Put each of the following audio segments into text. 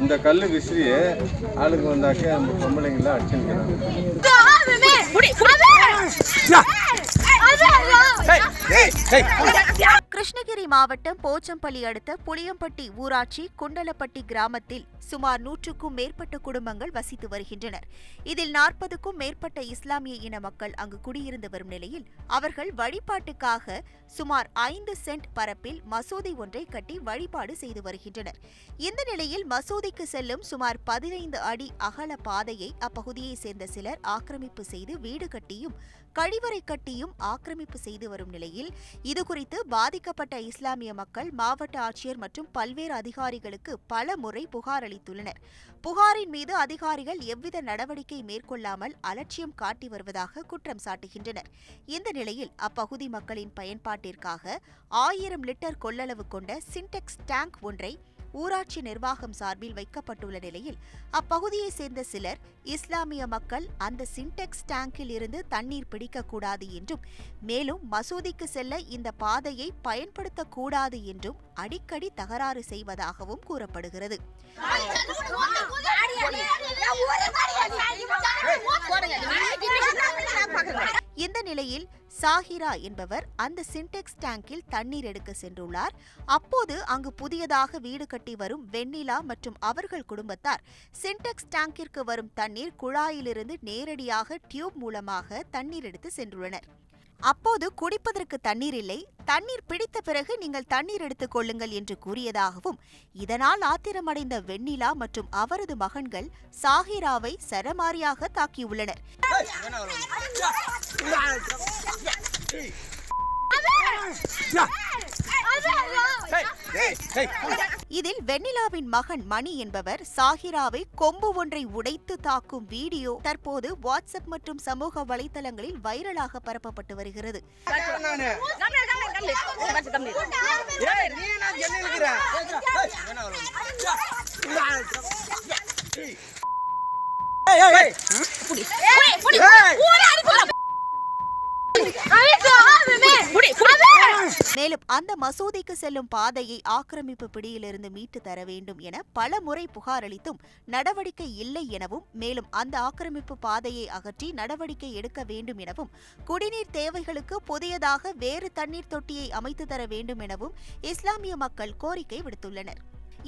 இந்த கல்லு விசிறி ஆளுக்கு வந்தாக்க நம்ம பொம்பளைங்கள அடிச்சுக்கிறாங்க. கிருஷ்ணகிரி மாவட்டம் போச்சம்பள்ளி அடுத்த புளியம்பட்டி ஊராட்சி குண்டலப்பட்டி கிராமத்தில் சுமார் 100க்கும் மேற்பட்ட குடும்பங்கள் வசித்து வருகின்றனர். இதில் 40க்கும் மேற்பட்ட இஸ்லாமிய இன மக்கள் அங்கு குடியிருந்து வரும் நிலையில் அவர்கள் வழிபாட்டுக்காக சுமார் 5 சென்ட் பரப்பில் மசூதி ஒன்றை கட்டி வழிபாடு செய்து வருகின்றனர். இந்த நிலையில் மசூதிக்கு செல்லும் சுமார் 15 அடி அகல பாதையை அப்பகுதியைச் சேர்ந்த சிலர் ஆக்கிரமிப்பு செய்து வீடு கட்டியும் கழிவறை கட்டியும் ஆக்கிரமிப்பு செய்து வரும் நிலையில் இதுகுறித்து பாதிக்கப்பட்ட இஸ்லாமிய மக்கள் மாவட்ட ஆட்சியர் மற்றும் பல்வேறு அதிகாரிகளுக்கு பல முறை புகார் அளித்துள்ளனர். புகாரின் மீது அதிகாரிகள் எவ்வித நடவடிக்கை மேற்கொள்ளாமல் அலட்சியம் காட்டி வருவதாக குற்றம் சாட்டுகின்றனர். இந்த நிலையில் அப்பகுதி மக்களின் பயன்பாட்டிற்காக 1000 லிட்டர் கொள்ளளவு கொண்ட சின்டெக்ஸ் டேங்க் ஒன்றை ஊராட்சி நிர்வாகம் சார்பில் வைக்கப்பட்டுள்ள நிலையில் அப்பகுதியைச் சேர்ந்த சிலர் இஸ்லாமிய மக்கள் அந்த சின்டெக்ஸ் டேங்கில் இருந்து தண்ணீர் பிடிக்கக்கூடாது என்றும் மேலும் மசூதிக்கு செல்ல இந்த பாதையை பயன்படுத்தக்கூடாது என்றும் அடிக்கடி தகராறு செய்வதாகவும் கூறப்படுகிறது. இந்த நிலையில் சாஹிரா என்பவர் அந்த சின்டெக்ஸ் டேங்கில் தண்ணீர் எடுக்க சென்றுள்ளார். அப்போது அங்கு புதியதாக வீடு கட்டி வரும் வெண்ணிலா மற்றும் அவர்கள் குடும்பத்தார் சின்டெக்ஸ் டேங்கிற்கு வரும் தண்ணீர் குழாயிலிருந்து நேரடியாக டியூப் மூலமாக தண்ணீர் எடுத்து சென்றுள்ளனர். அப்போது குடிப்பதற்கு தண்ணீர் இல்லை, தண்ணீர் பிடித்த பிறகு நீங்கள் தண்ணீர் எடுத்துக் கொள்ளுங்கள் என்று கூறியதாகவும் இதனால் ஆத்திரமடைந்த வெண்ணிலா மற்றும் அவரது மகன்கள் சாஹிராவை சரமாரியாக தாக்கியுள்ளனர். இதில் வெண்ணிலாவின் மகன் மணி என்பவர் சாஹிராவை கொம்பு ஒன்றை உடைத்து தாக்கும் வீடியோ தற்போது வாட்ஸ்அப் மற்றும் சமூக வலைதளங்களில் வைரலாக பரப்பப்பட்டு வருகிறது. மேலும் அந்த மசூதிக்கு செல்லும் பாதையை ஆக்கிரமிப்பு பிடியிலிருந்து மீட்டு தர வேண்டும் என பல முறை புகார் அளித்தும் நடவடிக்கை இல்லை எனவும் மேலும் அந்த ஆக்கிரமிப்பு பாதையை அகற்றி நடவடிக்கை எடுக்க வேண்டும் எனவும் குடிநீர் தேவைகளுக்கு புதியதாக வேறு தண்ணீர் தொட்டியை அமைத்து தர வேண்டும் எனவும் இஸ்லாமிய மக்கள் கோரிக்கை விடுத்துள்ளனர்.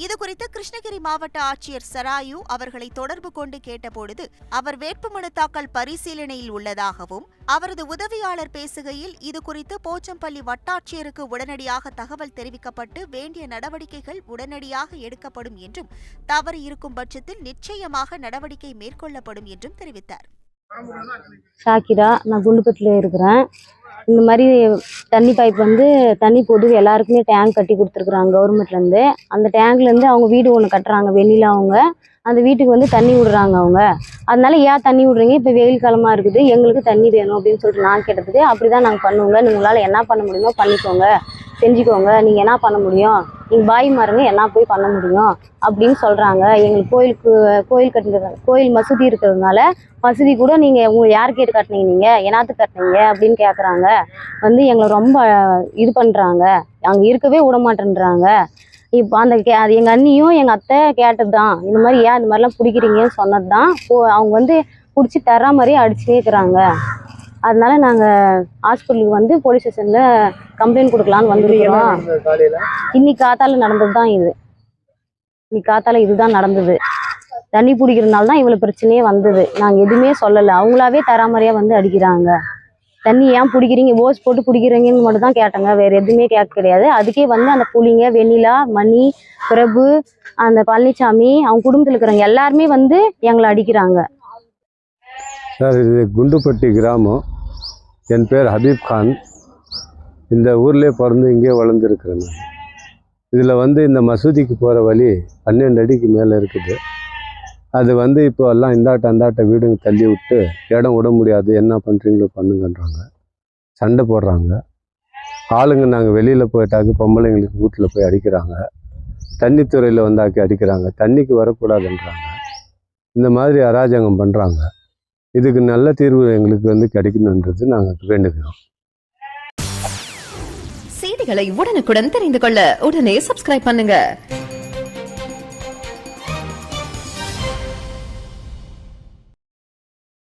இதுகுறித்து கிருஷ்ணகிரி மாவட்ட ஆட்சியர் சராயு அவர்களை தொடர்பு கொண்டு கேட்டபொழுது அவர் வேட்புமனு தாக்கல் பரிசீலனையில் உள்ளதாகவும் அவரது உதவியாளர் பேசுகையில் இதுகுறித்து போச்சம்பள்ளி வட்டாட்சியருக்கு உடனடியாக தகவல் தெரிவிக்கப்பட்டு வேண்டிய நடவடிக்கைகள் உடனடியாக எடுக்கப்படும் என்றும் தவறு இருக்கும் பட்சத்தில் நிச்சயமாக நடவடிக்கை மேற்கொள்ளப்படும் என்றும் தெரிவித்தார். சாக்கிரா, நான் குண்டுப்பட்டில் இருக்கிறேன். இந்த மாதிரி தண்ணி பைப் தண்ணி பொது எல்லாருக்குமே டேங்க் கட்டி கொடுத்துருக்குறாங்க கவர்மெண்ட்லேருந்து. அந்த டேங்க்லேருந்து அவங்க வீடு ஒன்று கட்டுறாங்க வெண்ணிலா அவங்க. அந்த வீட்டுக்கு தண்ணி விடுறாங்க அவங்க. அதனால ஏன் தண்ணி விடுறீங்க, இப்போ வெயில் காலமாக இருக்குது, எங்களுக்கு தண்ணி வேணும் அப்படின்னு சொல்லிட்டு நான் கேட்டதுக்கு அப்படி தான் நாங்கள் பண்ணுவோங்க, உங்களால் என்ன பண்ண முடியுமோ பண்ணிக்கோங்க, செஞ்சுக்கோங்க, நீங்கள் என்ன பண்ண முடியும், நீங்கள் பாய் மாருங்க என்ன போய் பண்ண முடியும் அப்படின்னு சொல்கிறாங்க. எங்களுக்கு கோயில் மசூதி இருக்கிறதுனால மசூதி கூட நீங்கள் உங்களை யார் கேட்டு கட்டினீங்க, நீங்கள் என்னத்துக்கு கட்டினீங்க அப்படின்னு கேட்குறாங்க. எங்களை ரொம்ப இது பண்ணுறாங்க, அங்கே இருக்கவே விட மாட்டேன்றாங்க. இப்போ அது எங்கள் அண்ணியும் எங்கள் அத்தை கேட்டது தான், இந்த மாதிரி ஏன் இந்த மாதிரிலாம் பிடிக்கிறீங்கன்னு சொன்னது தான். அவங்க பிடிச்சி தர்ற மாதிரியே அடிச்சுட்டே இருக்கிறாங்க. அதனால நாங்கள் ஹாஸ்பிட்டலுக்கு போலீஸ் ஸ்டேஷனில் கம்ப்ளைண்ட் கொடுக்கலான்னு வந்துருக்கிறோம். இன்னைக்கு காத்தால நடந்தது தான் இது. இன்னைக்கு காத்தால இதுதான் நடந்தது. தண்ணி பிடிக்கிறதுனால தான் இவ்வளோ பிரச்சனையே வந்தது. நாங்கள் எதுவுமே சொல்லலை, அவங்களாவே தராமறையாக அடிக்கிறாங்க. தண்ணி ஏன் பிடிக்கிறீங்க, ஓஸ் போட்டு பிடிக்கிறீங்கன்னு மட்டும் தான் கேட்டாங்க, வேறு எதுவுமே கேட்க கிடையாது. அதுக்கே அந்த புள்ளிங்க வெண்ணிலா, மணி, பிரபு, அந்த பழனிசாமி அவங்க குடும்பத்தில் இருக்கிறவங்க எல்லாருமே எங்களை அடிக்கிறாங்க. சார், இது குண்டுப்பட்டி கிராமம். என் பேர் ஹபீப் கான். இந்த ஊர்லேயே பிறந்து இங்கே வளர்ந்துருக்கிறேன். இதில் இந்த மசூதிக்கு போகிற வழி 12 அடிக்கு மேலே இருக்குது. அது இப்போ எல்லாம் அந்தாட்ட வீடுங்க தள்ளி விட்டு இடம் விட முடியாது, என்ன பண்ணுறீங்களோ பண்ணுங்கன்றாங்க, சண்டை போடுறாங்க. ஆளுங்க நாங்கள் வெளியில் போயிட்டாக்க பொம்பளைங்களுக்கு வீட்டில் போய் அடிக்கிறாங்க, தண்ணித்துறையில் வந்தாக்கி அடிக்கிறாங்க, தண்ணிக்கு வரக்கூடாதுன்றாங்க. இந்த மாதிரி அராஜகம் பண்ணுறாங்க. இதுக்கு நல்ல தீர்வு எங்களுக்கு கிடைக்கணுன்றது நாங்கள் வேண்டுகிறோம். செய்திகளை உடனுக்குடன் தெரிந்து கொள்ள உடனே சப்ஸ்கிரைப் பண்ணுங்க.